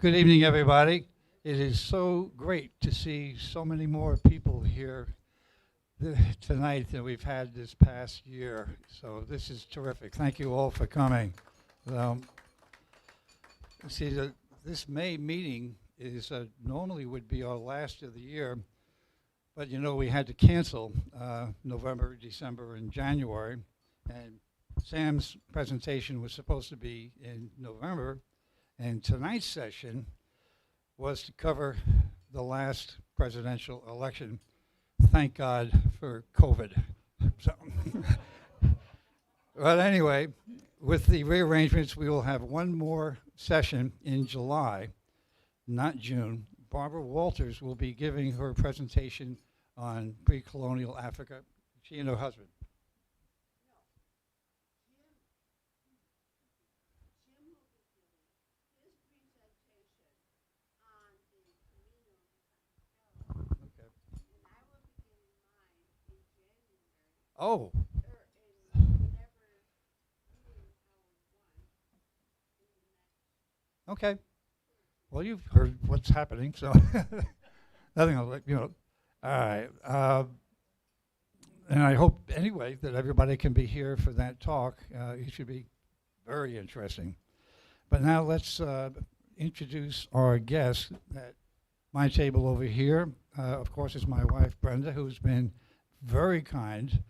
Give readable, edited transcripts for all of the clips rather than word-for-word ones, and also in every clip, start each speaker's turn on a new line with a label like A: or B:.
A: Good evening, everybody. It is so great to see so many more people here tonight than we've had this past year. So this is terrific. Thank you all for coming. Um, see, this May meeting is normally would be our last of the year, but you know we had to cancel November, December, and January, and Sam's presentation was supposed to be in November, and tonight's session was to cover the last presidential election. Thank God for COVID. So, but anyway, with the rearrangements, we will have one more session in July, not June. Barbara Walters will be giving her presentation on pre-colonial Africa. She and her husband. Okay. Oh. Okay. Well, you've heard what's happening, so nothing else. You know. All right. And I hope anyway that everybody can be here for that talk. It should be very interesting. But now let's introduce our guest at my table over here. Of course, is my wife Brenda, who's been very kind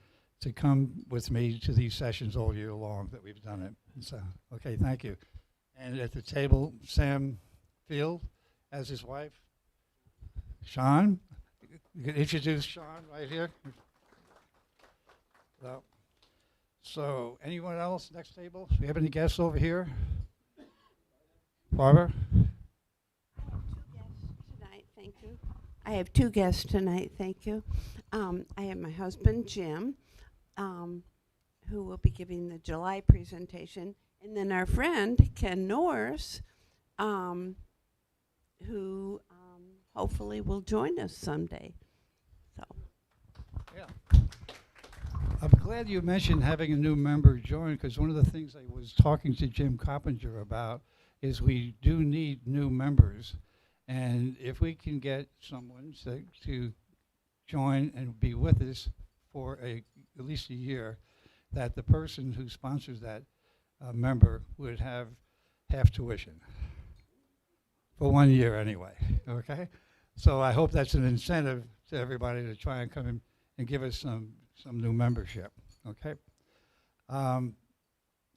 A: to come with me to these sessions all year long that we've done it. So, okay, thank you. And at the table, Sam Field as his wife. Sean, you can introduce Sean right here. So, anyone else next table? Do we have any guests over here? Barbara?
B: I have two guests tonight, thank you. I have my husband, Jim, who will be giving the July presentation, and then our friend, Ken Norris, who hopefully will join us someday. So.
A: Yeah. I'm glad you mentioned having a new member join, because one of the things I was talking to Jim Coppinger about is we do need new members. And if we can get someone to join and be with us for at least a year, that the person who sponsors that member would have half tuition for 1 year anyway, okay? So I hope that's an incentive to everybody to try and come in and give us some new membership, okay?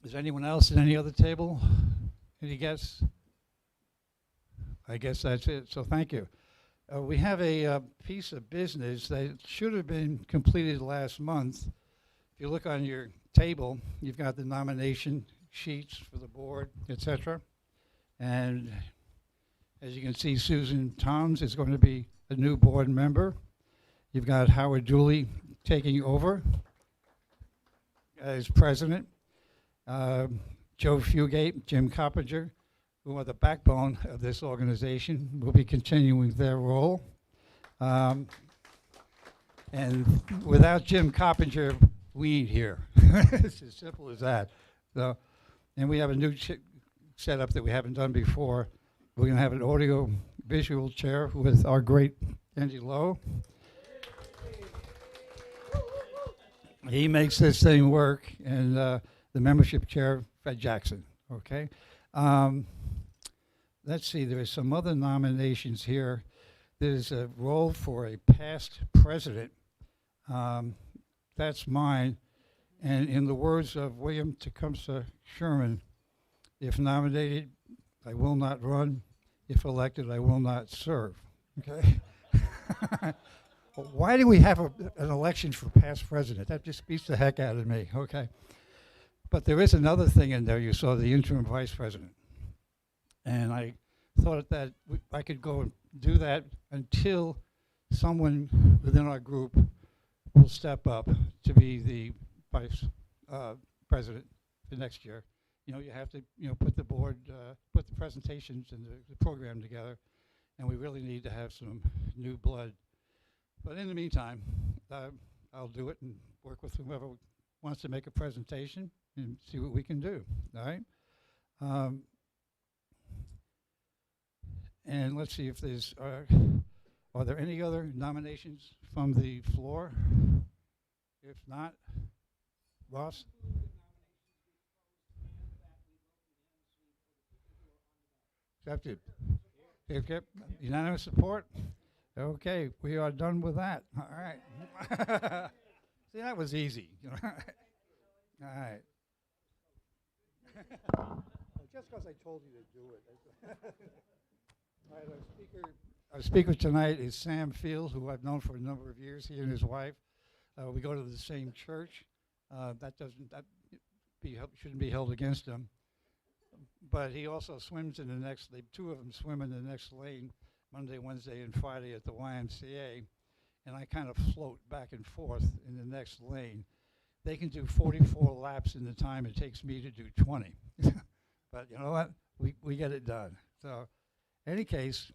A: Is anyone else at any other table? Any guests? I guess that's it, so thank you. We have a piece of business that should have been completed last month. If you look on your table, you've got the nomination sheets for the board, etc. And as you can see, Susan Toms is going to be a new board member. You've got Howard Dooley taking over as president. Joe Fugate, Jim Coppinger, who are the backbone of this organization, will be continuing their role. And without Jim Coppinger, we ain't here. It's as simple as that. So, and we have a new setup that we haven't done before. We're going to have an audio visual chair with our great Andy Lowe. He makes this thing work, and the membership chair, Fred Jackson, okay? Let's see, there are some other nominations here. There's a role for a past president. That's mine. And in the words of William Tecumseh Sherman, if nominated, I will not run. If elected, I will not serve. Okay? Why do we have an election for past president? That just beats the heck out of me, okay? But there is another thing in there. You saw the interim vice president. And I thought that I could go and do that until someone within our group will step up to be the vice president for next year. You know, you have to, put the board, put the presentations and the program together, and we really need to have some new blood. But in the meantime, I'll do it and work with whoever wants to make a presentation and see what we can do, all right? And let's see if there's, are there any other nominations from the floor? If not, Ross? Accepted. Okay, unanimous support? Okay, we are done with that. All right. See, that was easy. All right. Just because I told you to do it. All right, our speaker tonight is Sam Field, who I've known for a number of years, he and his wife. We go to the same church. Shouldn't be held against him. But he also swims in the next, two of them swim in the next lane Monday, Wednesday, and Friday at the YMCA. And I kind of float back and forth in the next lane. They can do 44 laps in the time it takes me to do 20. But you know what? We get it done. So, in any case,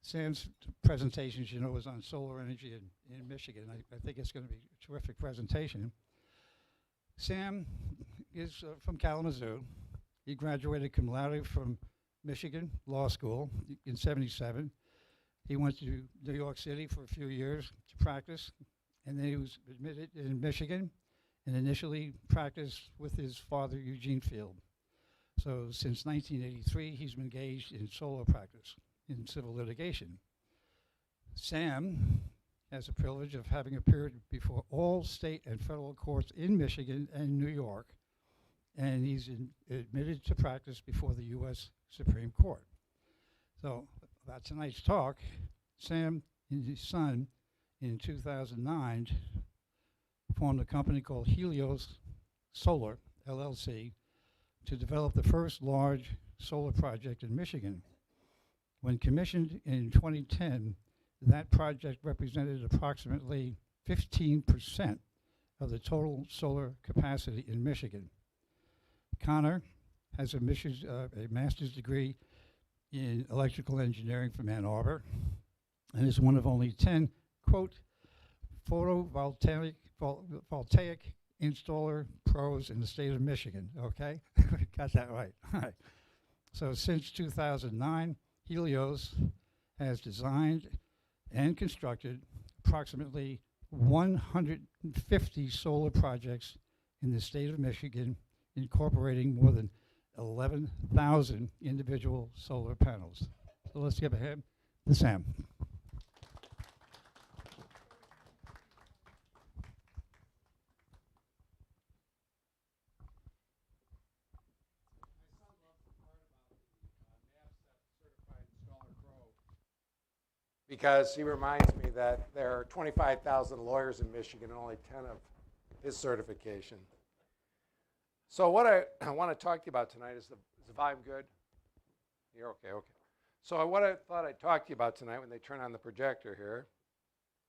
A: Sam's presentation, as you know, was on solar energy in Michigan. I think it's going to be a terrific presentation. Sam is from Kalamazoo. He graduated cum laude from Michigan Law School in '77. He went to New York City for a few years to practice, and then he was admitted in Michigan and initially practiced with his father, Eugene Field. So since 1983, he's been engaged in solar practice in civil litigation. Sam has the privilege of having appeared before all state and federal courts in Michigan and New York, and he's admitted to practice before the U.S. Supreme Court. So about tonight's talk, Sam and his son in 2009 formed a company called Helios Solar, LLC, to develop the first large solar project in Michigan. When commissioned in 2010, that project represented approximately 15% of the total solar capacity in Michigan. Connor has a master's degree in electrical engineering from Ann Arbor and is one of only 10, quote, photovoltaic installer pros in the state of Michigan, okay? Got that right. All right. So since 2009, Helios has designed and constructed approximately 150 solar projects in the state of Michigan, incorporating more than 11,000 individual solar panels. So let's give a hand to Sam.
C: Because he reminds me that there are 25,000 lawyers in Michigan and only 10 of his certification. So what I want to talk to you about tonight is the volume good? You're okay, okay. So what I thought I'd talk to you about tonight when they turn on the projector here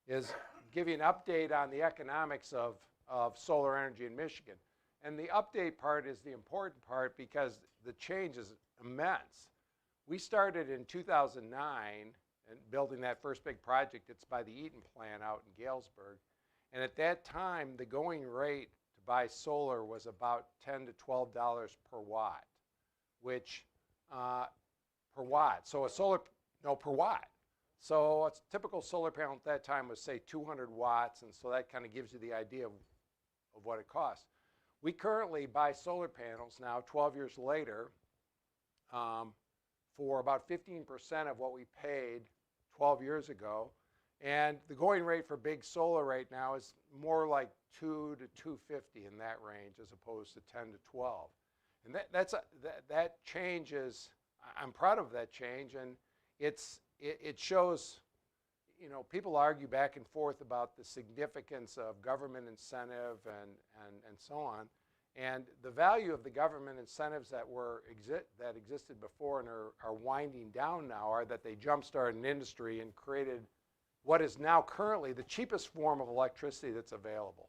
C: is give you an update on the economics of solar energy in Michigan. And the update part is the important part because the change is immense. We started in 2009 and building that first big project. It's by the Eaton plant out in Galesburg. And at that time, the going rate to buy solar was about $10 to $12 per watt, which per watt. So per watt. So a typical solar panel at that time was, say, 200 watts, and so that kind of gives you the idea of what it costs. We currently buy solar panels now, 12 years later, for about 15% of what we paid 12 years ago. And the going rate for big solar right now is more like 2 to 250 in that range as opposed to 10 to 12. And that change is, I'm proud of that change, and it shows, you know, people argue back and forth about the significance of government incentive and so on. And the value of the government incentives that existed before and are winding down now are that they jump-started an industry and created what is now currently the cheapest form of electricity that's available.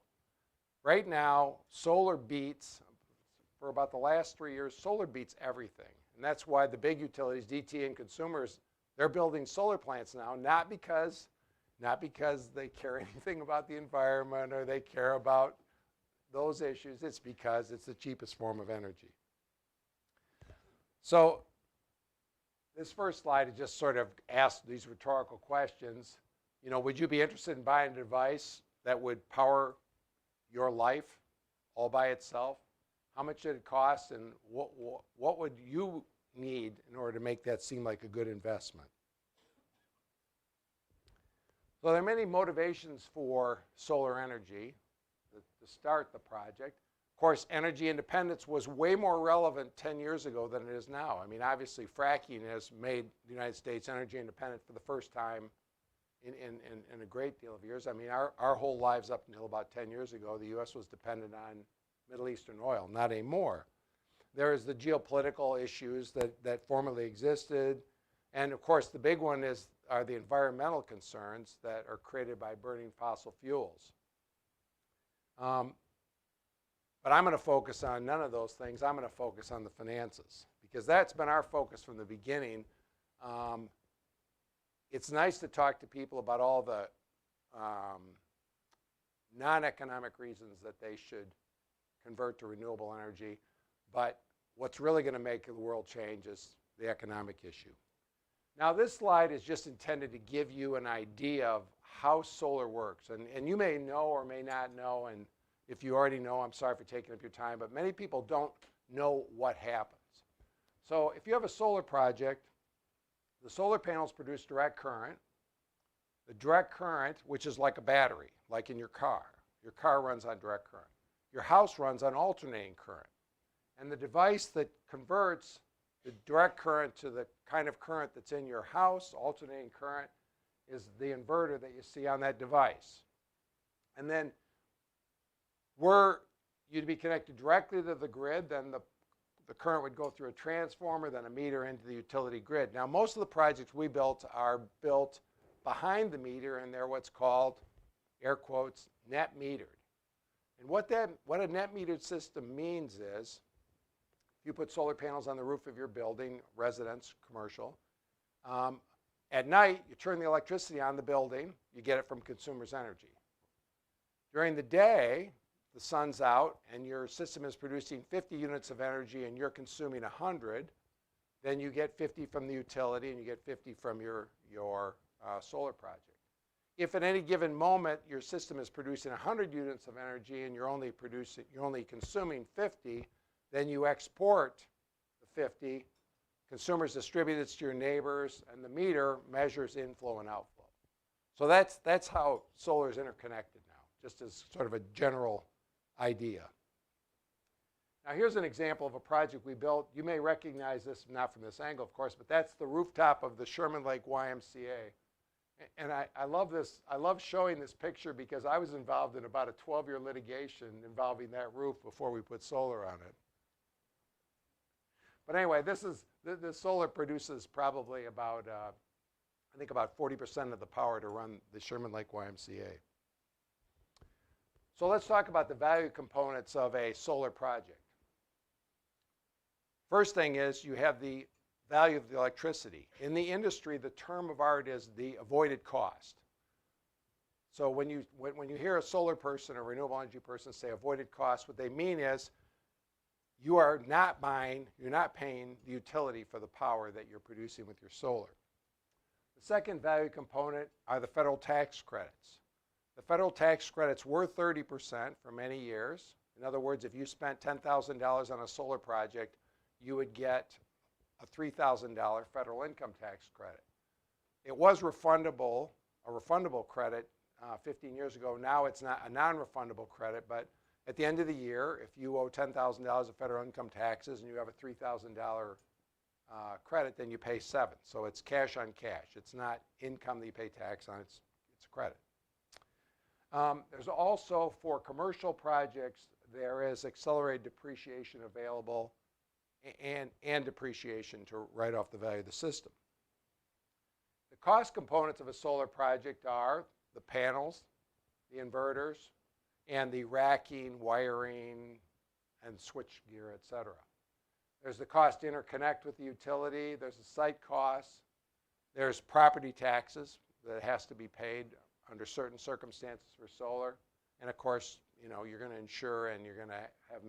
C: Right now, solar beats, for about the last 3 years, solar beats everything. And that's why the big utilities, DTE and consumers, they're building solar plants now, not because they care anything about the environment or they care about those issues. It's because it's the cheapest form of energy. So this first slide is just sort of asked these rhetorical questions. You know, would you be interested in buying a device that would power your life all by itself? How much did it cost, and what would you need in order to make that seem like a good investment? So there are many motivations for solar energy to start the project. Of course, energy independence was way more relevant 10 years ago than it is now. I mean, obviously, fracking has made the United States energy independent for the first time in a great deal of years. I mean, our whole lives up until about 10 years ago, the U.S. was dependent on Middle Eastern oil, not anymore. There is the geopolitical issues that formerly existed. And of course, the big one are the environmental concerns that are created by burning fossil fuels. But I'm going to focus on none of those things. I'm going to focus on the finances, because that's been our focus from the beginning. It's nice to talk to people about all the non-economic reasons that they should convert to renewable energy, but what's really going to make the world change is the economic issue. Now, this slide is just intended to give you an idea of how solar works, and you may know or may not know, and if you already know, I'm sorry for taking up your time, but many people don't know what happens. So if you have a solar project, the solar panels produce direct current. The direct current, which is like a battery, like in your car runs on direct current. Your house runs on alternating current. And the device that converts the direct current to the kind of current that's in your house, alternating current, is the inverter that you see on that device. And then were you to be connected directly to the grid, then the current would go through a transformer, then a meter into the utility grid. Now, most of the projects we built are built behind the meter, and they're what's called, air quotes, net metered. And what a net metered system means is, if you put solar panels on the roof of your building, residence, commercial, at night, you turn the electricity on the building, you get it from consumers' energy. During the day, the sun's out and your system is producing 50 units of energy and you're consuming 100, then you get 50 from the utility and you get 50 from your solar project. If at any given moment your system is producing 100 units of energy and you're only consuming 50, then you export the 50. Consumers distribute it to your neighbors, and the meter measures inflow and outflow. So that's how solar is interconnected now, just as sort of a general idea. Now here's an example of a project we built. You may recognize this, not from this angle, of course, but that's the rooftop of the Sherman Lake YMCA. And I love this. I love showing this picture because I was involved in about a 12-year litigation involving that roof before we put solar on it. But anyway, this solar produces probably about, I think about 40% of the power to run the Sherman Lake YMCA. So let's talk about the value components of a solar project. First thing is you have the value of the electricity. In the industry, the term of art is the avoided cost. So when you hear a solar person or renewable energy person say avoided cost, what they mean is you're not paying the utility for the power that you're producing with your solar. The second value component are the federal tax credits. The federal tax credits were 30% for many years. In other words, if you spent $10,000 on a solar project, you would get a $3,000 federal income tax credit. It was a refundable credit 15 years ago. Now it's not a non-refundable credit, but at the end of the year, if you owe $10,000 of federal income taxes and you have a $3,000 credit, then you pay $7,000. So it's cash on cash. It's not income that you pay tax on. It's a credit. There's also, for commercial projects, there is accelerated depreciation available and depreciation to write off the value of the system. The cost components of a solar project are the panels, the inverters, and the racking, wiring, and switch gear, et cetera. There's the cost to interconnect with the utility. There's the site costs. There's property taxes that has to be paid under certain circumstances for solar. And of course, you're going to insure and you're going to have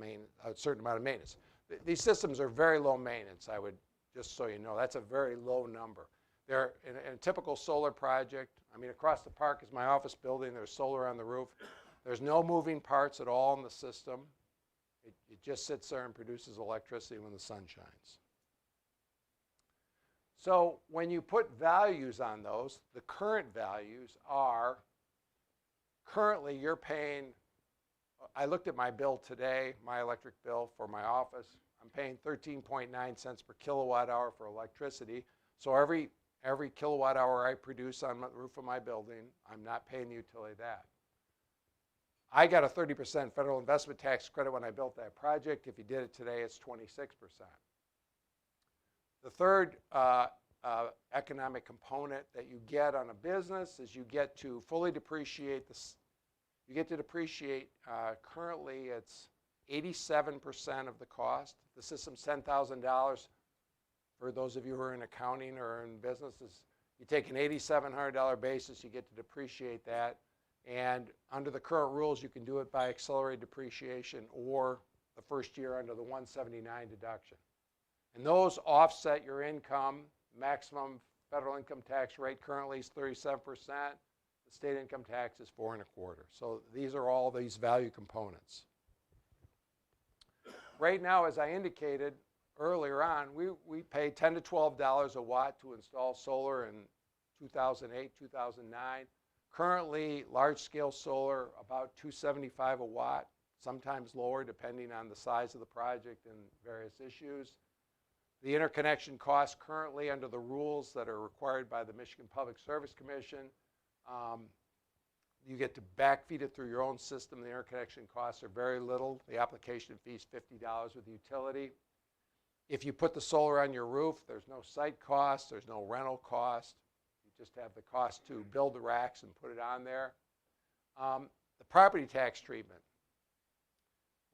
C: a certain amount of maintenance. These systems are very low maintenance, I would just so you know. That's a very low number. There, in a typical solar project, I mean, across the park is my office building. There's solar on the roof. There's no moving parts at all in the system. It just sits there and produces electricity when the sun shines. So when you put values on those, the current values are, currently you're paying, I looked at my bill today, my electric bill for my office. I'm paying 13.9 cents per kilowatt hour for electricity. So every kilowatt hour I produce on the roof of my building, I'm not paying the utility that. I got a 30% federal investment tax credit when I built that project. If you did it today, it's 26%. The third economic component that you get on a business is you get to fully depreciate this. You get to depreciate, currently it's 87% of the cost. The system's $10,000. For those of you who are in accounting or in businesses, you take an $8,700 basis, you get to depreciate that. And under the current rules, you can do it by accelerated depreciation or the first year under the 179 deduction. And those offset your income. Maximum federal income tax rate currently is 37%. The state income tax is 4.25%. So these are all these value components. Right now, as I indicated earlier on, we pay $10 to $12 a watt to install solar in 2008, 2009. Currently, large-scale solar, about $275 a watt, sometimes lower depending on the size of the project and various issues. The interconnection costs currently under the rules that are required by the Michigan Public Service Commission, you get to backfeed it through your own system. The interconnection costs are very little. The application fee is $50 with the utility. If you put the solar on your roof, there's no site cost, there's no rental cost. You just have the cost to build the racks and put it on there. The property tax treatment.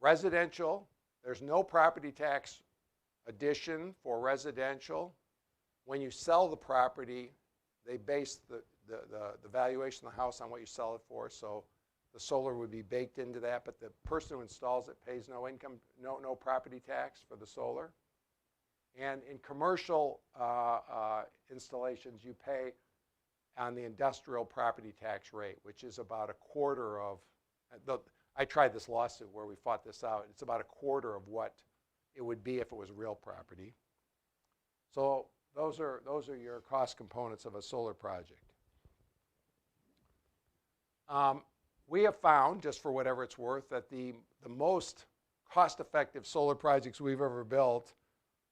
C: Residential, there's no property tax addition for residential. When you sell the property, they base the valuation of the house on what you sell it for, so the solar would be baked into that, but the person who installs it pays no income, no property tax for the solar. And in commercial installations, you pay on the industrial property tax rate, which is about a quarter of, I tried this lawsuit where we fought this out, it's about a quarter of what it would be if it was real property. So those are your cost components of a solar project. We have found, just for whatever it's worth, that the most cost-effective solar projects we've ever built,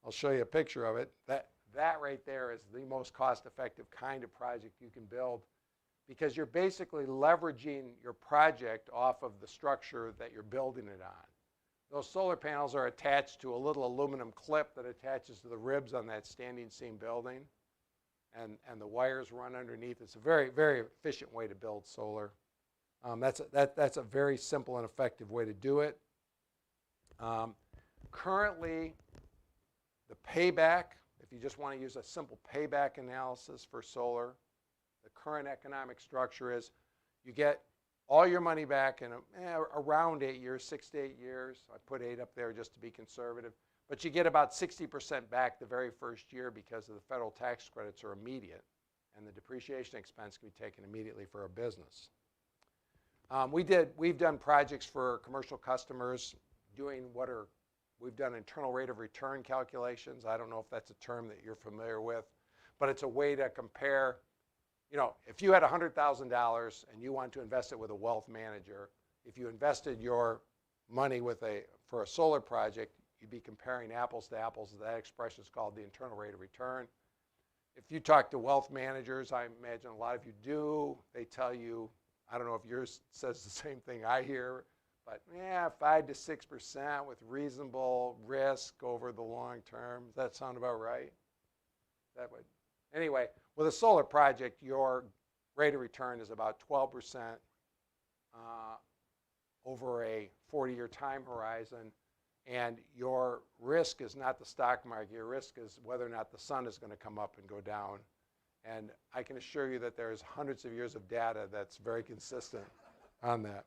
C: I'll show you a picture of it, that right there is the most cost-effective kind of project you can build, because you're basically leveraging your project off of the structure that you're building it on. Those solar panels are attached to a little aluminum clip that attaches to the ribs on that standing seam building, and the wires run underneath. It's a very, very efficient way to build solar. That's a very simple and effective way to do it. Currently, the payback, if you just want to use a simple payback analysis for solar, the current economic structure is you get all your money back in around 8 years, 6 to 8 years. I put 8 up there just to be conservative. But you get about 60% back the very first year because of the federal tax credits are immediate, and the depreciation expense can be taken immediately for a business. We've done projects for commercial customers doing we've done internal rate of return calculations. I don't know if that's a term that you're familiar with, but it's a way to compare, if you had $100,000 and you want to invest it with a wealth manager, if you invested your money for a solar project, you'd be comparing apples to apples. That expression is called the internal rate of return. If you talk to wealth managers, I imagine a lot of you do, they tell you, I don't know if yours says the same thing I hear, but 5 to 6% with reasonable risk over the long term. Does that sound about right? Anyway, with a solar project, your rate of return is about 12% over a 40-year time horizon, and your risk is not the stock market. Your risk is whether or not the sun is going to come up and go down. And I can assure you that there's hundreds of years of data that's very consistent on that.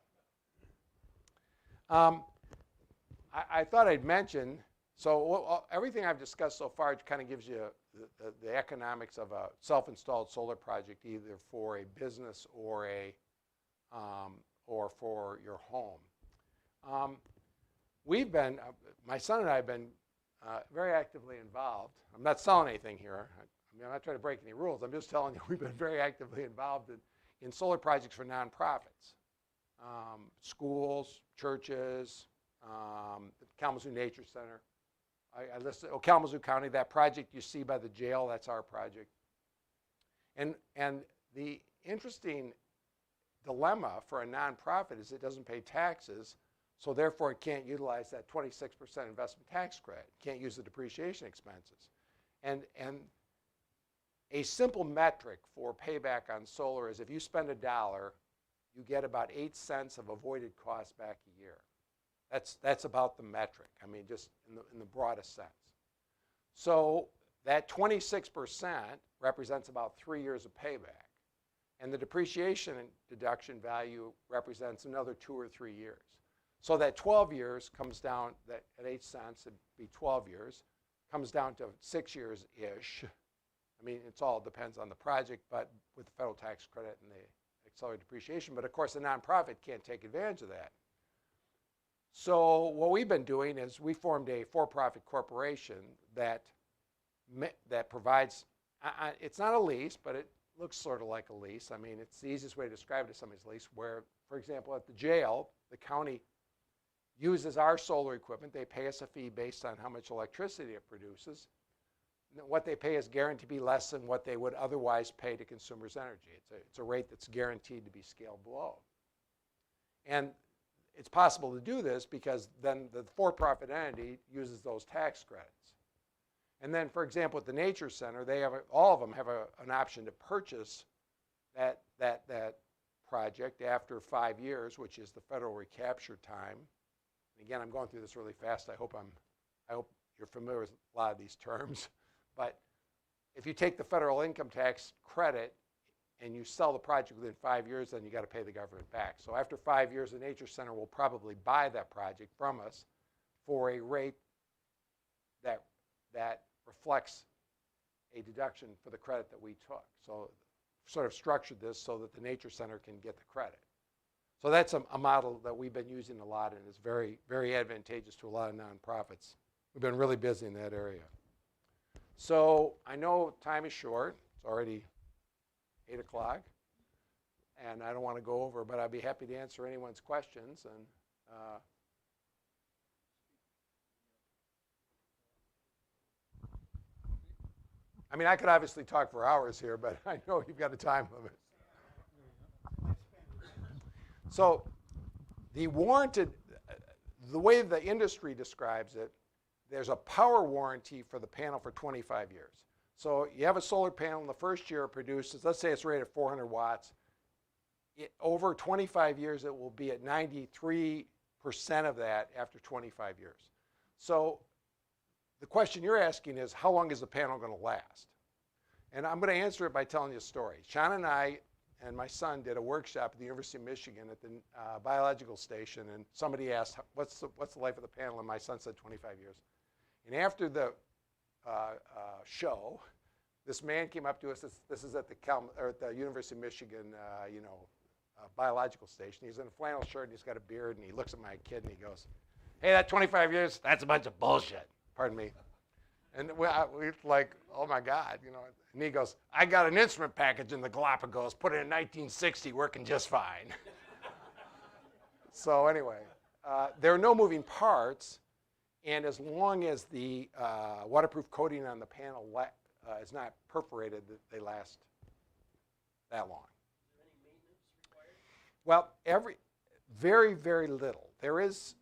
C: I thought I'd mention So everything I've discussed so far kind of gives you the economics of a self-installed solar project, either for a business or for your home. We've been, my son and I have been very actively involved. I'm not selling anything here. I'm not trying to break any rules. I'm just telling you we've been very actively involved in solar projects for nonprofits, schools, churches, the Kalamazoo Nature Center. I listed Kalamazoo County. That project you see by the jail, that's our project. And the interesting dilemma for a nonprofit is it doesn't pay taxes, so therefore it can't utilize that 26% investment tax credit. It can't use the depreciation expenses. And a simple metric for payback on solar is if you spend $1, you get about 8 cents of avoided costs back a year. That's about the metric. I mean, just in the broadest sense. So that 26% represents about 3 years of payback. And the depreciation deduction value represents another 2 or 3 years. So that 12 years comes down, that at 8 cents, it'd be 12 years, comes down to 6 years-ish. I mean, it all depends on the project, but with the federal tax credit and the accelerated depreciation. But of course, a nonprofit can't take advantage of that. So what we've been doing is we formed a for-profit corporation that provides, it's not a lease, but it looks sort of like a lease. I mean, it's the easiest way to describe it to somebody's lease, where, for example, at the jail, the county uses our solar equipment. They pay us a fee based on how much electricity it produces. What they pay is guaranteed to be less than what they would otherwise pay to consumers' energy. It's a rate that's guaranteed to be scaled below. And it's possible to do this because then the for-profit entity uses those tax credits. And then, for example, at the Nature Center, they have all of them have an option to purchase that project after 5 years, which is the federal recapture time. And again, I'm going through this really fast. I hope you're familiar with a lot of these terms. But if you take the federal income tax credit and you sell the project within 5 years, then you got to pay the government back. So after 5 years, the Nature Center will probably buy that project from us for a rate that reflects a deduction for the credit that we took. So sort of structured this so that the Nature Center can get the credit. So that's a model that we've been using a lot and is very, very advantageous to a lot of nonprofits. We've been really busy in that area. So I know time is short. It's already 8 o'clock, and I don't want to go over, but I'd be happy to answer anyone's questions. And I mean, I could obviously talk for hours here, but I know you've got a time limit. So the warranted, the way the industry describes it, there's a power warranty for the panel for 25 years. So you have a solar panel in the first year it produces, let's say it's rated at 400 watts. Over 25 years, it will be at 93% of that after 25 years. So the question you're asking is, how long is the panel going to last? And I'm going to answer it by telling you a story. Sean and I and my son did a workshop at the University of Michigan at the biological station, and somebody asked, what's the life of the panel? And my son said 25 years. And after the show, this man came up to us. This is at the University of Michigan, biological station. He's in a flannel shirt and he's got a beard, and he looks at my kid and he goes, "Hey, that 25 years, that's a bunch of bullshit." Pardon me. And we're like, "Oh my God," And he goes, "I got an instrument package in the Galapagos, put it in 1960, working just fine." So anyway, there are no moving parts. And as long as the waterproof coating on the panel is not perforated, they last that long.
D: Is there any maintenance required?
C: Well, very, very little. There is,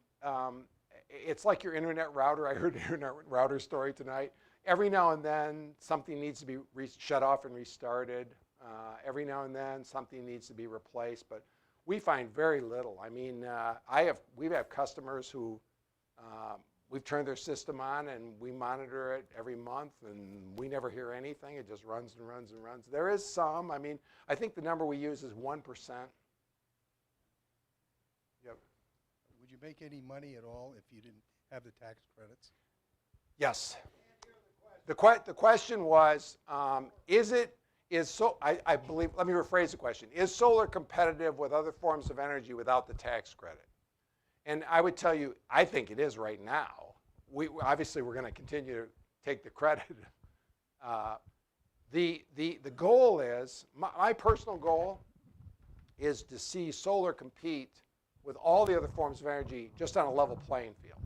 C: it's like your internet router. I heard an internet router story tonight. Every now and then, something needs to be shut off and restarted. Every now and then, something needs to be replaced. But we find very little. I mean, we've had customers who we've turned their system on and we monitor it every month and we never hear anything. It just runs and runs and runs. There is some. I mean, I think the number we use is 1%. Yep.
D: Would you make any money at all if you didn't have the tax credits?
C: Yes. The question was, I believe, let me rephrase the question. Is solar competitive with other forms of energy without the tax credit? And I would tell you, I think it is right now. Obviously, we're going to continue to take the credit. The goal is, my personal goal is to see solar compete with all the other forms of energy just on a level playing field.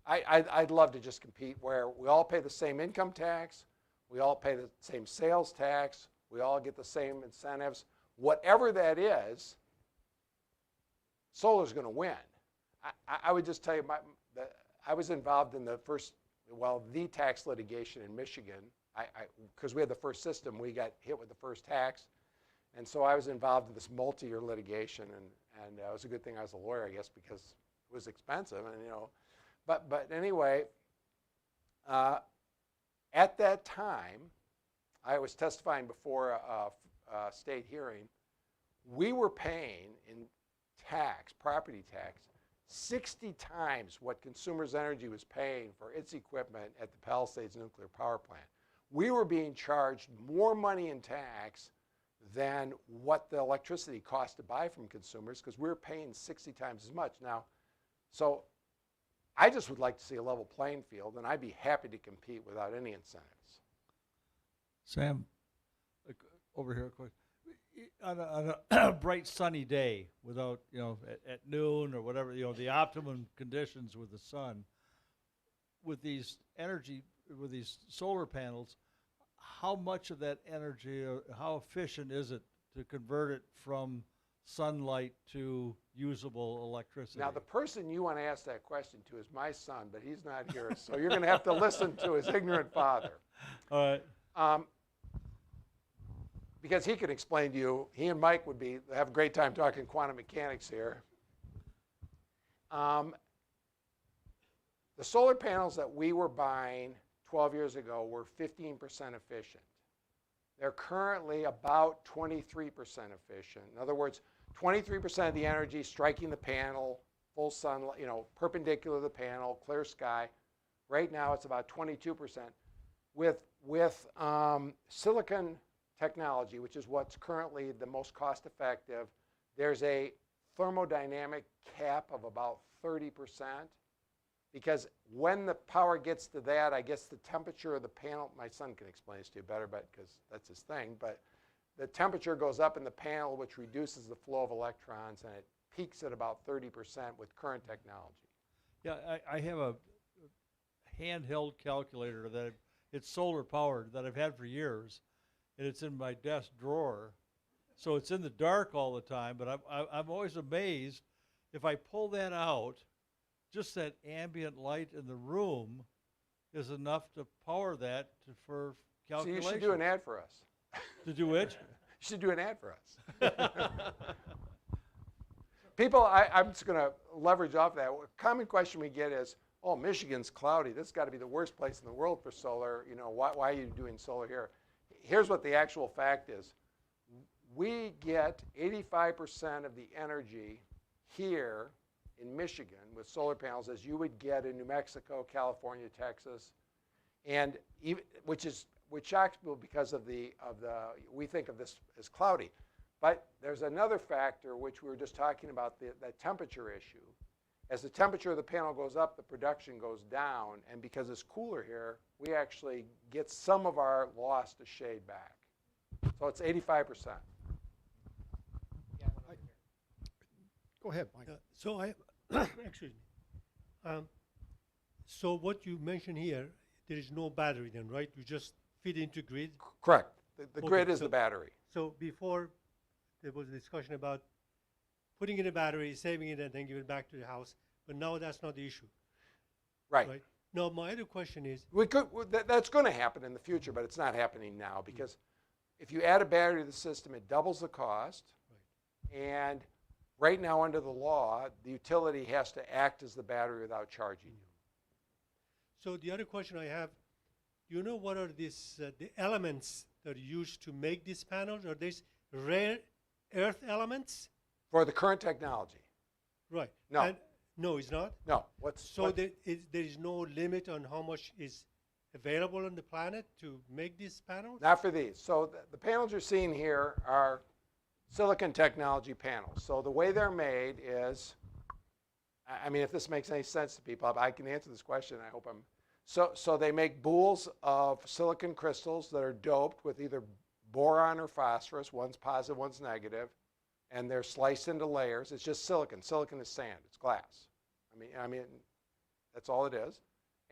C: I'd love to just compete where we all pay the same income tax, we all pay the same sales tax, we all get the same incentives. Whatever that is, solar's going to win. I would just tell you, I was involved in the tax litigation in Michigan. Because we had the first system, we got hit with the first tax. And so I was involved in this multi-year litigation, and it was a good thing I was a lawyer, I guess, because it was expensive, and But anyway, at that time, I was testifying before a state hearing. We were paying in tax, property tax, 60 times what Consumers Energy was paying for its equipment at the Palisades nuclear power plant. We were being charged more money in tax than what the electricity cost to buy from consumers, because we were paying 60 times as much. Now, so I just would like to see a level playing field, and I'd be happy to compete without any incentives.
E: Sam, over here quick. On a bright sunny day, without, at noon or whatever, the optimum conditions with the sun, with these solar panels, how much of that energy, or how efficient is it to convert it from sunlight to usable electricity?
C: Now, the person you want to ask that question to is my son, but he's not here, so you're going to have to listen to his ignorant father.
E: All right.
C: Because he can explain to you, he and Mike would have a great time talking quantum mechanics here. The solar panels that we were buying 12 years ago were 15% efficient. They're currently about 23% efficient. In other words, 23% of the energy striking the panel, full sunlight, perpendicular to the panel, clear sky. Right now, it's about 22%. With silicon technology, which is what's currently the most cost-effective, there's a thermodynamic cap of about 30%. Because when the power gets to that, I guess the temperature of the panel, my son can explain this to you better, but because that's his thing, but the temperature goes up in the panel, which reduces the flow of electrons, and it peaks at about 30% with current technology.
E: Yeah, I have a handheld calculator it's solar powered, that I've had for years, and it's in my desk drawer. So it's in the dark all the time, but I'm always amazed if I pull that out, just that ambient light in the room is enough to power that for calculation.
C: So you should do an ad for us.
E: To do it?
C: You should do an ad for us. People, I'm just going to leverage off that. A common question we get is, oh, Michigan's cloudy. This has got to be the worst place in the world for solar. Why are you doing solar here? Here's what the actual fact is. We get 85% of the energy here in Michigan with solar panels as you would get in New Mexico, California, Texas, and which shocks people because we think of this as cloudy. But there's another factor which we were just talking about, the temperature issue. As the temperature of the panel goes up, the production goes down, and because it's cooler here, we actually get some of our loss to shade back. So it's 85%.
F: Go ahead, Mike.
G: So excuse me. So what you mentioned here, there is no battery then, right? You just feed into grid.
C: Correct. The
G: Okay,
C: grid is
G: so-
C: the battery.
G: So before there was a discussion about putting in a battery, saving it, and then give it back to the house. But now that's not the issue,
C: Right.
G: right? Now my other question is,
C: That's going to happen in the future, but it's not happening now because if you add a battery to the system, it doubles the cost.
G: Right.
C: And right now, under the law, the utility has to act as the battery without charging you.
G: so the other question I have, do you know what are these the elements that are used to make these panels? Are these rare earth elements?
C: For the current technology.
G: Right.
C: No.
G: No, it's not.
C: No.
G: So there is no limit on how much is available on the planet to make these panels?
C: Not for these. So the panels you're seeing here are silicon technology panels. So the way they're made is, I mean, if this makes any sense to people, I can answer this question. I hope I'm. So they make boules of silicon crystals that are doped with either boron or phosphorus. One's positive, one's negative, and they're sliced into layers. It's just silicon. Silicon is sand. It's glass. I mean, that's all it is.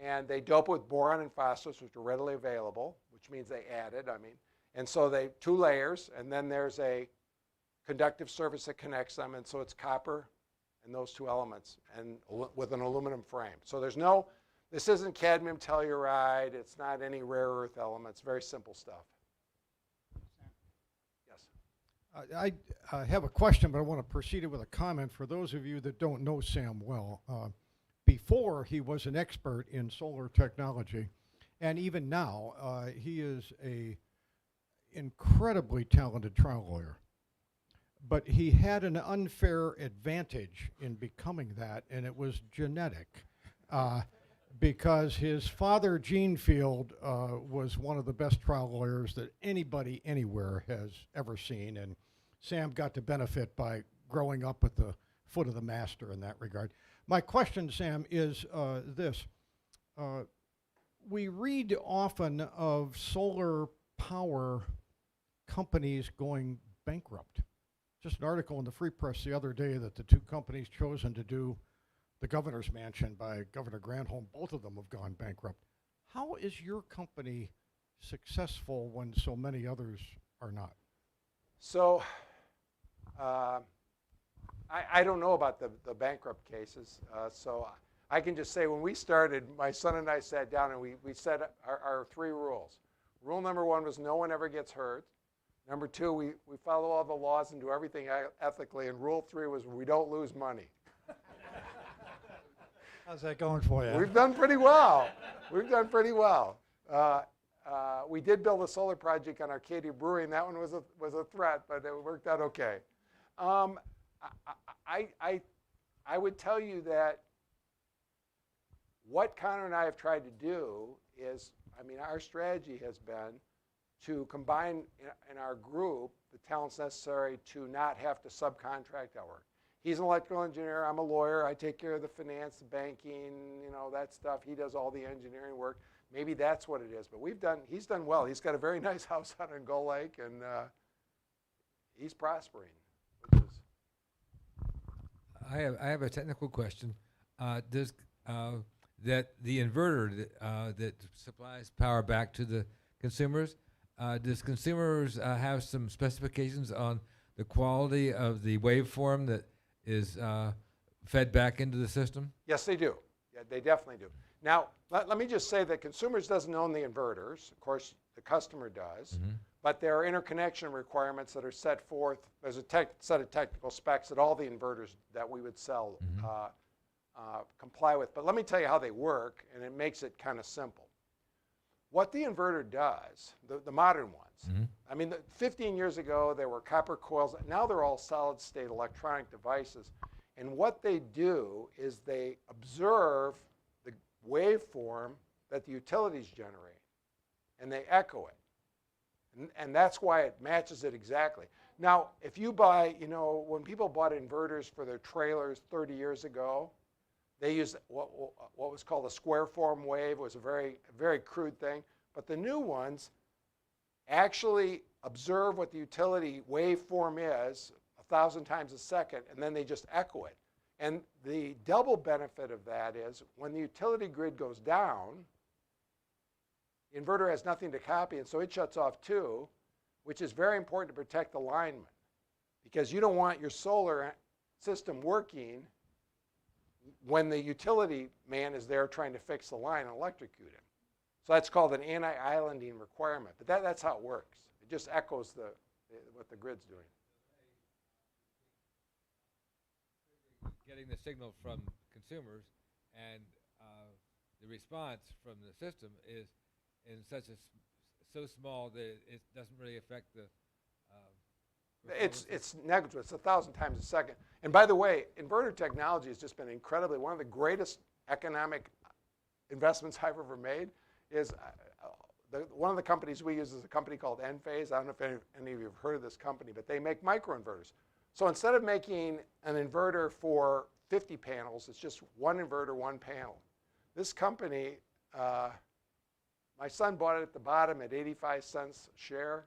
C: And they dope it with boron and phosphorus, which are readily available, which means they added. And so they 2 layers, and then there's a conductive surface that connects them, and so it's copper and those 2 elements, and with an aluminum frame. So this isn't cadmium telluride. It's not any rare earth elements. Very simple stuff. Yes.
F: I have a question, but I want to proceed it with a comment. For those of you that don't know Sam well, before he was an expert in solar technology, and even now, he is a incredibly talented trial lawyer. But he had an unfair advantage in becoming that, and it was genetic. Because his father, Gene Field, was one of the best trial lawyers that anybody anywhere has ever seen, and Sam got to benefit by growing up at the foot of the master in that regard. My question, Sam, is this. We read often of solar power companies going bankrupt. Just an article in the Free Press the other day that the 2 companies chosen to do the governor's mansion by Governor Granholm, both of them have gone bankrupt. How is your company successful when so many others are not?
C: So I don't know about the bankrupt cases. So I can just say when we started, my son and I sat down and we set our 3 rules. Rule number 1 was no one ever gets hurt. Number 2, we follow all the laws and do everything ethically. And rule 3 was we don't lose money.
A: How's that going for you?
C: We've done pretty well. We've done pretty well. We did build a solar project on Arcadia Brewery, and that one was a threat, but it worked out okay. I would tell you that what Connor and I have tried to do is, our strategy has been to combine in our group the talents necessary to not have to subcontract our work. He's an electrical engineer. I'm a lawyer. I take care of the finance, the banking, that stuff. He does all the engineering work. Maybe that's what it is. But he's done well. He's got a very nice house out in Gull Lake, and he's prospering.
H: I have a technical question. Does that the inverter that supplies power back to the consumers, does consumers have some specifications on the quality of the waveform that is fed back into the system?
C: Yes, they do. Yeah, they definitely do. Now, let me just say that consumers doesn't own the inverters. Of course, the customer does.
H: Mm-hmm.
C: But there are interconnection requirements that are set forth. There's a set of technical specs that all the inverters that we would sell comply with. But let me tell you how they work, and it makes it kind of simple. What the inverter does, the modern ones, 15 years ago there were copper coils. Now they're all solid-state electronic devices. And what they do is they observe the waveform that the utilities generate, and they echo it. And that's why it matches it exactly. Now, if you buy, when people bought inverters for their trailers 30 years ago, they used what was called a square form wave. It was a very crude thing. But the new ones actually observe what the utility waveform is 1,000 times a second, and then they just echo it. And the double benefit of that is when the utility grid goes down, the inverter has nothing to copy, and so it shuts off too, which is very important to protect alignment, because you don't want your solar system working when the utility man is there trying to fix the line and electrocute him. So that's called an anti-islanding requirement. But that's how it works. It just echoes what the grid's doing.
H: Getting the signal from consumers, and the response from the system is so small that it doesn't really affect the
C: It's negligible. It's 1,000 times a second. And by the way, inverter technology has just been incredibly, one of the greatest economic investments I've ever made is one of the companies we use is a company called Enphase. I don't know if any of you have heard of this company, but they make microinverters. So instead of making an inverter for 50 panels, it's just one inverter, one panel. This company, my son bought it at the bottom at 85 cents a share,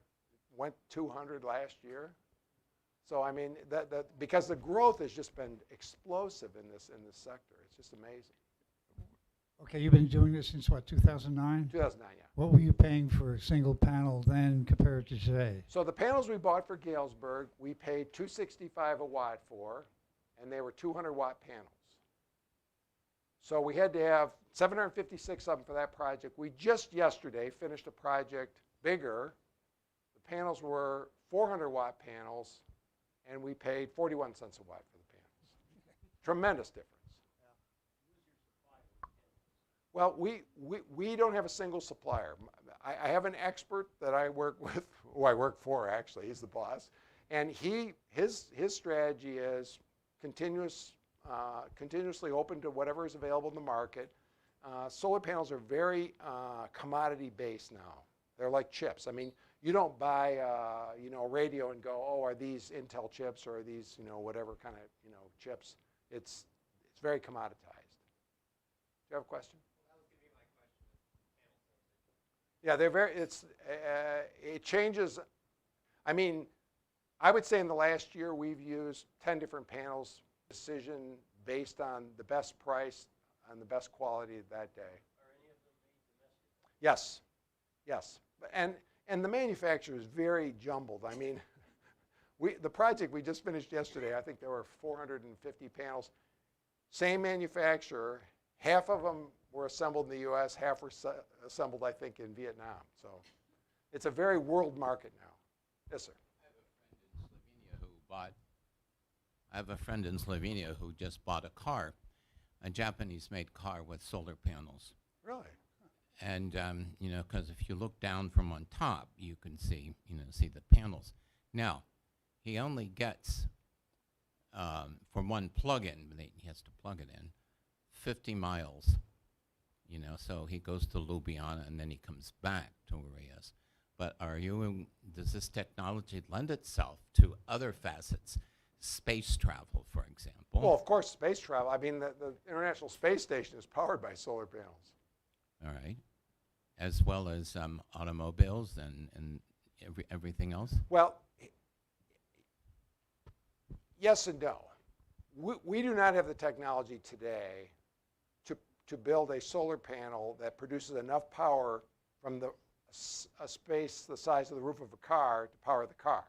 C: went 200 last year. So I mean, because the growth has just been explosive in this sector. It's just amazing.
A: Okay, you've been doing this since what, 2009?
C: 2009, yeah.
A: What were you paying for a single panel then compared to today?
C: So the panels we bought for Galesburg, we paid $265 a watt for, and they were 200-watt panels. So we had to have 756 of them for that project. We just yesterday finished a project bigger. The panels were 400-watt panels, and we paid 41 cents a watt for the panels. Tremendous difference. Well, we don't have a single supplier. I have an expert that I work with, who I work for actually, he's the boss, and his strategy is continuously open to whatever is available in the market. Solar panels are very commodity based now. They're like chips. I mean, you don't buy a radio and go, oh, are these Intel chips or are these whatever kind of chips? It's very commoditized. Do you have a question? Yeah, they're very. It changes. I mean, I would say in the last year we've used 10 different panels. Decision based on the best price and the best quality that day.
D: Are any of them made domestically?
C: Yes, and the manufacturer is very jumbled. I mean, the project we just finished yesterday, I think there were 450 panels. Same manufacturer. Half of them were assembled in the U.S., half were assembled, I think, in Vietnam. So it's a very world market now. Yes, sir.
I: I have a friend in Slovenia who just bought a car, a Japanese-made car with solar panels.
C: Really?
I: And because if you look down from on top, you can see the panels. Now, he only gets for one plug-in, he has to plug it in, 50 miles. So he goes to Ljubljana and then he comes back to where he is. But does this technology lend itself to other facets? Space travel, for example.
C: Well, of course, space travel. I mean, the International Space Station is powered by solar panels.
I: All right. As well as automobiles and everything else?
C: Well, yes and no. We do not have the technology today to build a solar panel that produces enough power from a space the size of the roof of a car to power the car.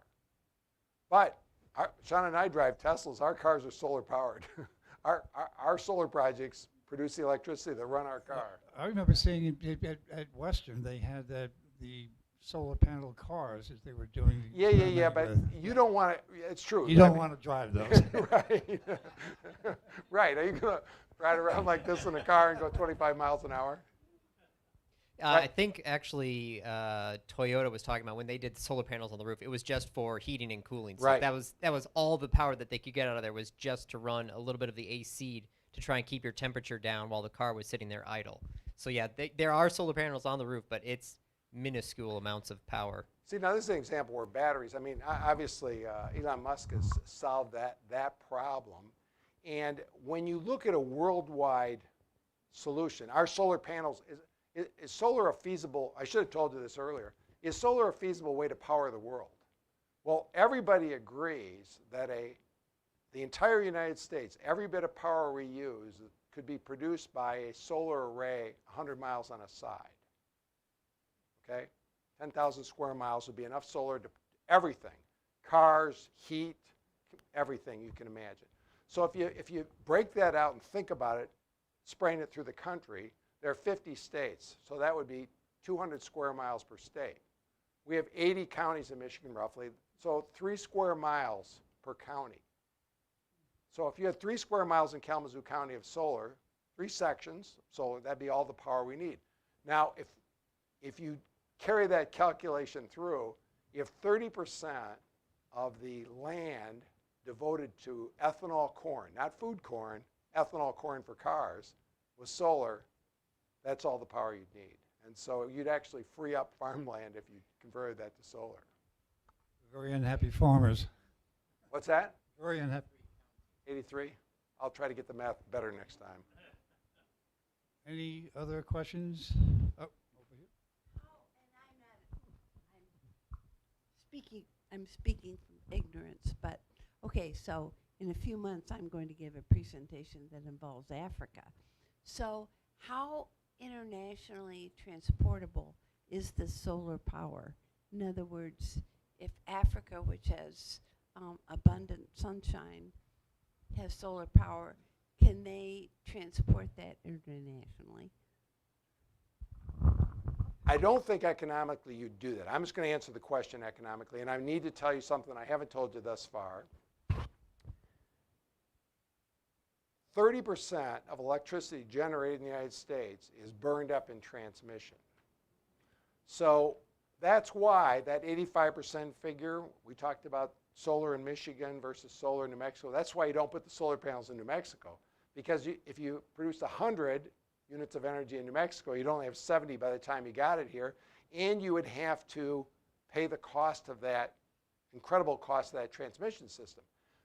C: But Sean and I drive Teslas. Our cars are solar powered. Our solar projects produce the electricity that run our car.
A: I remember seeing at Western, they had the solar panel cars that they were doing.
C: Yeah, but you don't want to, it's true.
A: You don't want to drive those.
C: Right. Right. Are you going to ride around like this in a car and go 25 miles an hour?
J: I think actually Toyota was talking about when they did solar panels on the roof, it was just for heating and cooling. So
C: Right.
J: that was all the power that they could get out of there was just to run a little bit of the AC to try and keep your temperature down while the car was sitting there idle. So yeah, there are solar panels on the roof, but it's minuscule amounts of power.
C: See, now this is an example where batteries, I mean, obviously Elon Musk has solved that problem. And when you look at a worldwide solution, our solar panels, is solar a feasible, I should have told you this earlier, is solar a feasible way to power the world? Well, everybody agrees that the entire United States, every bit of power we use could be produced by a solar array 100 miles on a side. Okay? 10,000 square miles would be enough solar to everything. Cars, heat, everything you can imagine. So if you break that out and think about it, spraying it through the country, there are 50 states, so that would be 200 square miles per state. We have 80 counties in Michigan, roughly, so 3 square miles per county. So if you had 3 square miles in Kalamazoo County of solar, 3 sections, solar, that'd be all the power we need. Now, if you carry that calculation through, you have 30% of the land devoted to ethanol corn, not food corn, ethanol corn for cars, was solar, that's all the power you'd need. And so you'd actually free up farmland if you converted that to solar.
A: Very unhappy farmers.
C: What's that?
A: Very unhappy.
C: 83? I'll try to get the math better next time.
A: Any other questions? Oh, over here.
B: I'm speaking from ignorance, but okay, so in a few months I'm going to give a presentation that involves Africa. So how internationally transportable is the solar power? In other words, if Africa, which has abundant sunshine, has solar power, can they transport that internationally?
C: I don't think economically you'd do that. I'm just going to answer the question economically, and I need to tell you something I haven't told you thus far. 30% of electricity generated in the United States is burned up in transmission. So that's why that 85% figure, we talked about solar in Michigan versus solar in New Mexico, that's why you don't put the solar panels in New Mexico. Because if you produced 100 units of energy in New Mexico, you'd only have 70 by the time you got it here, and you would have to pay the cost of that, incredible cost of that transmission system.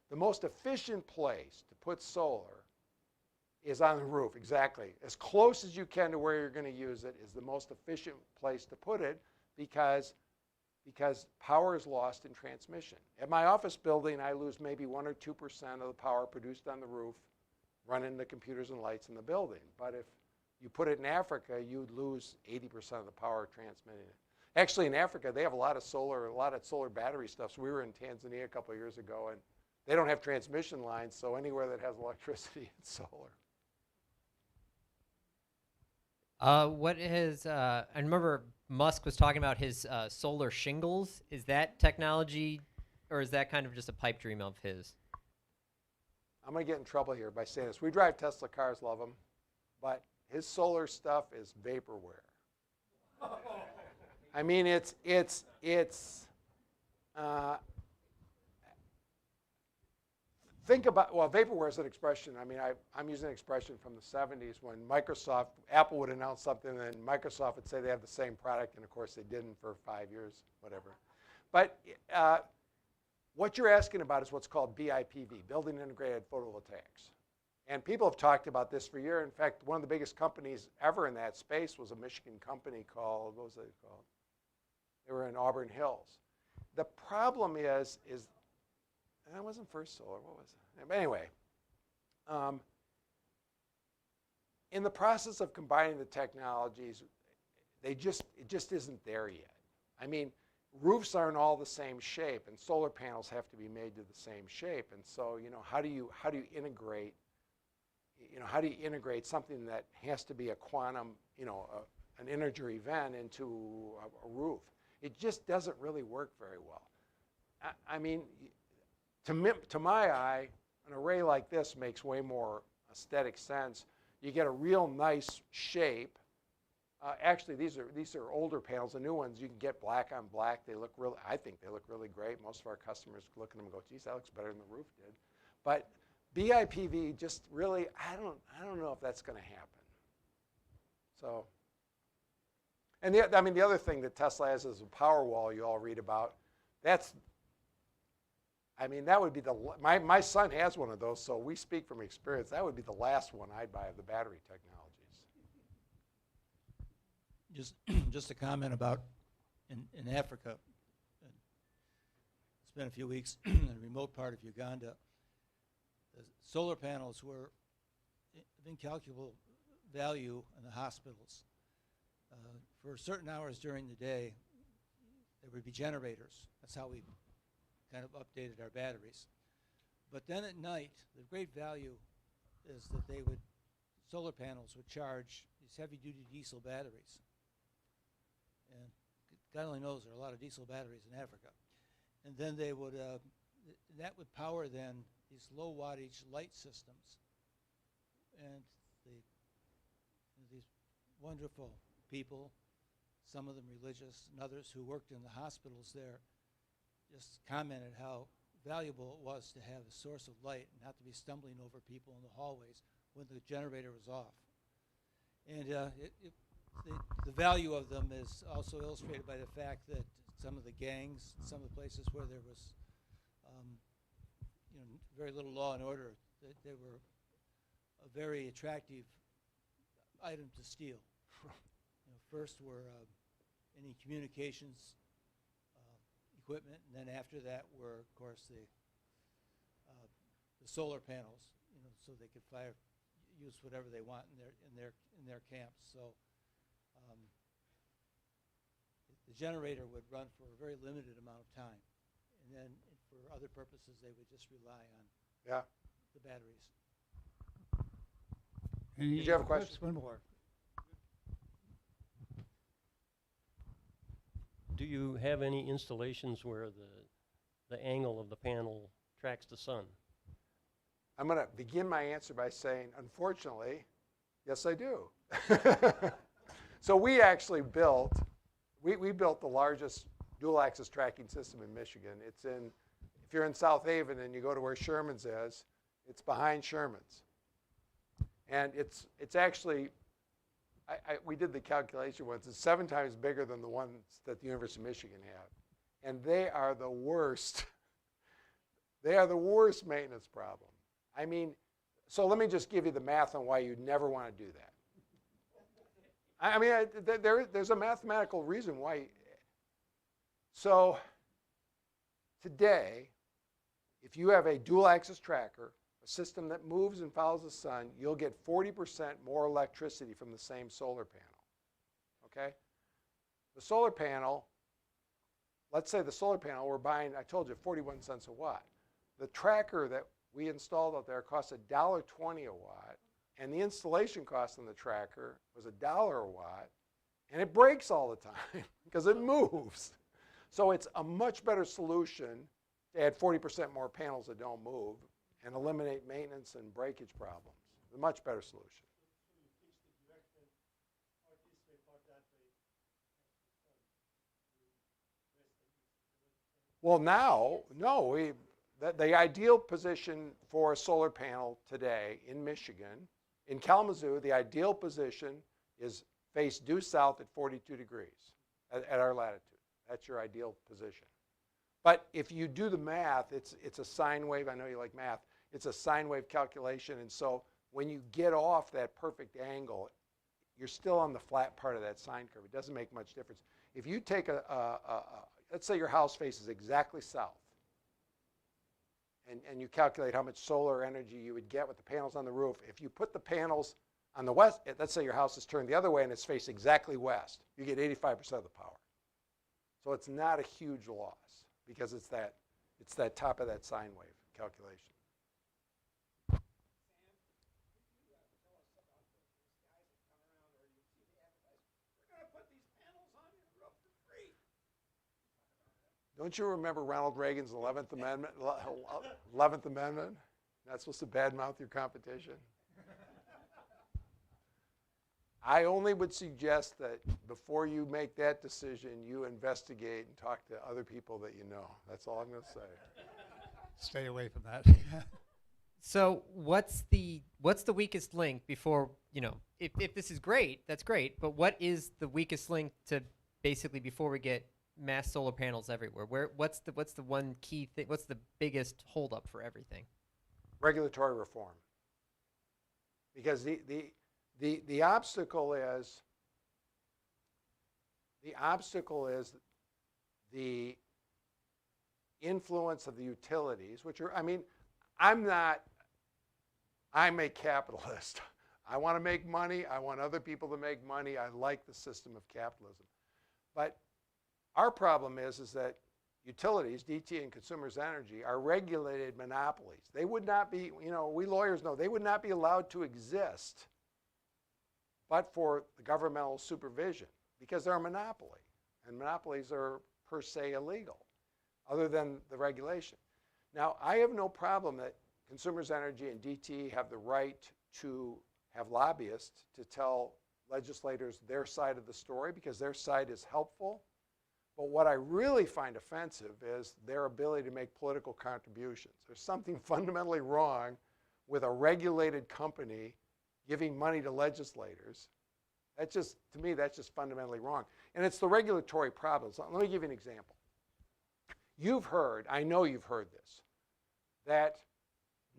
C: The most efficient place to put solar is on the roof, exactly. As close as you can to where you're going to use it is the most efficient place to put it because power is lost in transmission. At my office building, I lose maybe 1 or 2% of the power produced on the roof running the computers and lights in the building. But if you put it in Africa, you'd lose 80% of the power transmitting it. Actually, in Africa, they have a lot of solar battery stuff. So we were in Tanzania a couple of years ago, and they don't have transmission lines, so anywhere that has electricity, it's solar.
J: I remember Musk was talking about his solar shingles. Is that technology, or is that kind of just a pipe dream of his?
C: I'm going to get in trouble here by saying this. We drive Tesla cars, love them, but his solar stuff is vaporware. I mean, think about, well, vaporware is an expression. I mean, I'm using an expression from the 70s when Apple would announce something and Microsoft would say they have the same product, and of course they didn't for 5 years, whatever. But what you're asking about is what's called BIPV, Building Integrated Photovoltaics. And people have talked about this for years. In fact, one of the biggest companies ever in that space was a Michigan company called, what was it called? They were in Auburn Hills. The problem is that wasn't First Solar, what was it? But anyway, in the process of combining the technologies, it just isn't there yet. I mean, roofs aren't all the same shape, and solar panels have to be made to the same shape. And so, how do you integrate? How do you integrate something that has to be a quantum, an integer event into a roof? It just doesn't really work very well. I mean, to my eye, an array like this makes way more aesthetic sense. You get a real nice shape. Actually, these are older panels. The new ones, you can get black on black. I think they look really great. Most of our customers look at them and go, geez, that looks better than the roof did. But BIPV just really, I don't know if that's going to happen. So, and the other thing that Tesla has is a power wall you all read about. That would be my son has one of those, so we speak from experience. That would be the last one I'd buy of the battery technologies.
K: Just a comment about in Africa. Spent a few weeks in a remote part of Uganda. The solar panels were of incalculable value in the hospitals. For certain hours during the day, there would be generators. That's how we kind of updated our batteries. But then at night, the great value is that solar panels would charge these heavy-duty diesel batteries. And God only knows there are a lot of diesel batteries in Africa. And then they would, that would power then these low wattage light systems. And these wonderful people, some of them religious and others who worked in the hospitals there, just commented how valuable it was to have a source of light and not to be stumbling over people in the hallways when the generator was off. And the value of them is also illustrated by the fact that some of the gangs, some of the places where there was very little law and order, that they were a very attractive item to steal. First were any communications equipment, and then after that were, of course, the solar panels, so they could use whatever they want in their camps. So the generator would run for a very limited amount of time, and then for other purposes they would just rely on the batteries.
A: Did
C: you have a question?
A: One more.
D: Do you have any installations where the angle of the panel tracks the sun?
C: I'm going to begin my answer by saying, unfortunately, yes, I do. So we actually built, we built the largest dual-axis tracking system in Michigan. It's in, if you're in South Haven and you go to where Sherman's is, it's behind Sherman's. And it's actually, we did the calculation once, it's 7 times bigger than the ones that the University of Michigan have. And they are the worst. They are the worst maintenance problem. I mean, so let me just give you the math on why you'd never want to do that. I mean, there's a mathematical reason why. So today, if you have a dual-axis tracker, a system that moves and follows the sun, you'll get 40% more electricity from the same solar panel. Okay? The solar panel, let's say the solar panel we're buying, I told you, 41 cents a watt. The tracker that we installed out there cost $1.20 a watt, and the installation cost on the tracker was $1 a watt, and it breaks all the time because it moves. So it's a much better solution to add 40% more panels that don't move and eliminate maintenance and breakage problems. A much better solution. Well, now, no, the ideal position for a solar panel today in Michigan, in Kalamazoo, the ideal position is face due south at 42 degrees at our latitude. That's your ideal position. But if you do the math, it's a sine wave. I know you like math. It's a sine wave calculation. And so when you get off that perfect angle, you're still on the flat part of that sine curve. It doesn't make much difference. If you take let's say your house faces exactly south, and you calculate how much solar energy you would get with the panels on the roof. If you put the panels on the west, let's say your house is turned the other way and it's faced exactly west, you get 85% of the power. So it's not a huge loss because it's that top of that sine wave calculation. Don't you remember Ronald Reagan's 11th Amendment? 11th Amendment? Not supposed to badmouth your competition. I only would suggest that before you make that decision, you investigate and talk to other people that you know. That's all I'm going to say.
A: Stay away from that.
J: So what's the weakest link before, if this is great, that's great, but what is the weakest link to basically before we get mass solar panels everywhere? What's the one key thing? What's the biggest holdup for everything?
C: Regulatory reform. Because the obstacle is the influence of the utilities, which are, I'm a capitalist. I want to make money. I want other people to make money. I like the system of capitalism. But our problem is that utilities, DT and Consumers Energy, are regulated monopolies. They would not be, we lawyers know, they would not be allowed to exist but for the governmental supervision because they're a monopoly. And monopolies are per se illegal other than the regulation. Now, I have no problem that Consumers Energy and DT have the right to have lobbyists to tell legislators their side of the story because their side is helpful. But what I really find offensive is their ability to make political contributions. There's something fundamentally wrong with a regulated company giving money to legislators. That's just, to me, that's just fundamentally wrong. And it's the regulatory problems. Let me give you an example. You've heard, I know you've heard this, that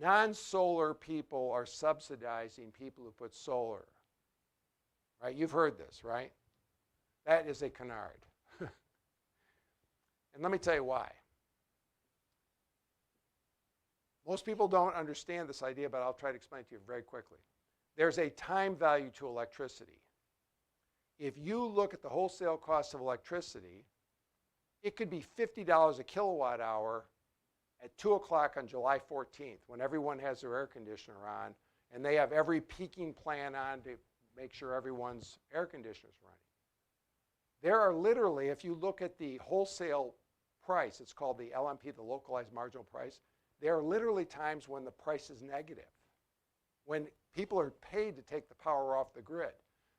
C: non-solar people are subsidizing people who put solar. Right? You've heard this, right? That is a canard. And let me tell you why. Most people don't understand this idea, but I'll try to explain it to you very quickly. There's a time value to electricity. If you look at the wholesale cost of electricity, it could be $50 a kilowatt hour at 2 o'clock on July 14th when everyone has their air conditioner on and they have every peaking plan on to make sure everyone's air conditioner is running. There are literally, if you look at the wholesale price, it's called the LMP, the localized marginal price, there are literally times when the price is negative, when people are paid to take the power off the grid.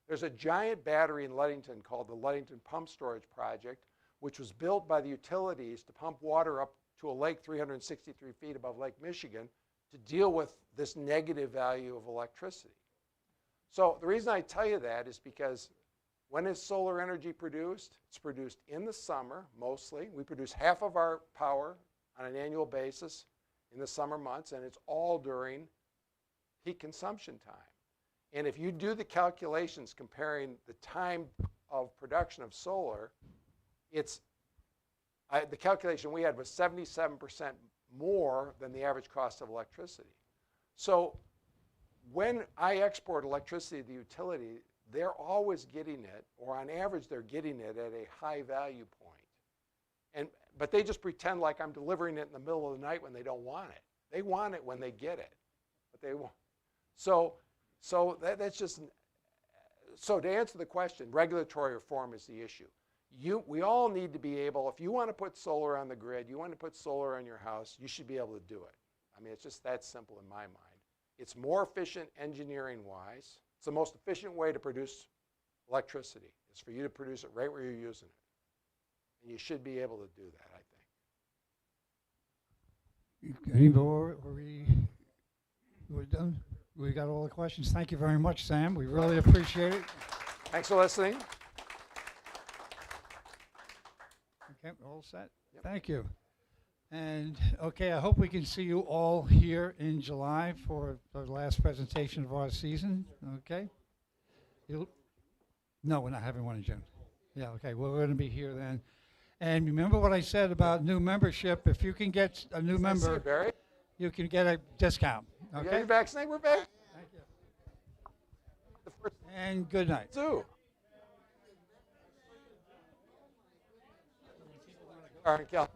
C: There's a giant battery in Ludington called the Ludington Pump Storage Project, which was built by the utilities to pump water up to a lake 363 feet above Lake Michigan to deal with this negative value of electricity. So the reason I tell you that is because when is solar energy produced? It's produced in the summer, mostly. We produce half of our power on an annual basis in the summer months, and it's all during peak consumption time. And if you do the calculations comparing the time of production of solar, the calculation we had was 77% more than the average cost of electricity. So when I export electricity to the utility, they're always getting it, or on average they're getting it at a high value point. But they just pretend like I'm delivering it in the middle of the night when they don't want it. They want it when they get it, but they won't. So that's just, so to answer the question, regulatory reform is the issue. We all need to be able, if you want to put solar on the grid, you want to put solar on your house, you should be able to do it. I mean, it's just that simple in my mind. It's more efficient engineering-wise. It's the most efficient way to produce electricity, is for you to produce it right where you're using it. And you should be able to do that, I think.
A: Any more? We're done? We got all the questions. Thank you very much, Sam. We really appreciate it.
C: Thanks for listening.
A: Okay, all set?
C: Yep.
A: Thank you. And, okay, I hope we can see you all here in July for the last presentation of our season, okay? No, we're not having one in June. Yeah, okay, well, we're going to be here then. And remember what I said about new membership. If you can get a new
C: Nice to see you,
A: member,
C: Barry.
A: you can get a discount,
C: Yeah,
A: okay?
C: you vaccinated? We're back.
A: Thank you.
C: The first
A: And good night.
C: two. All right, Cal.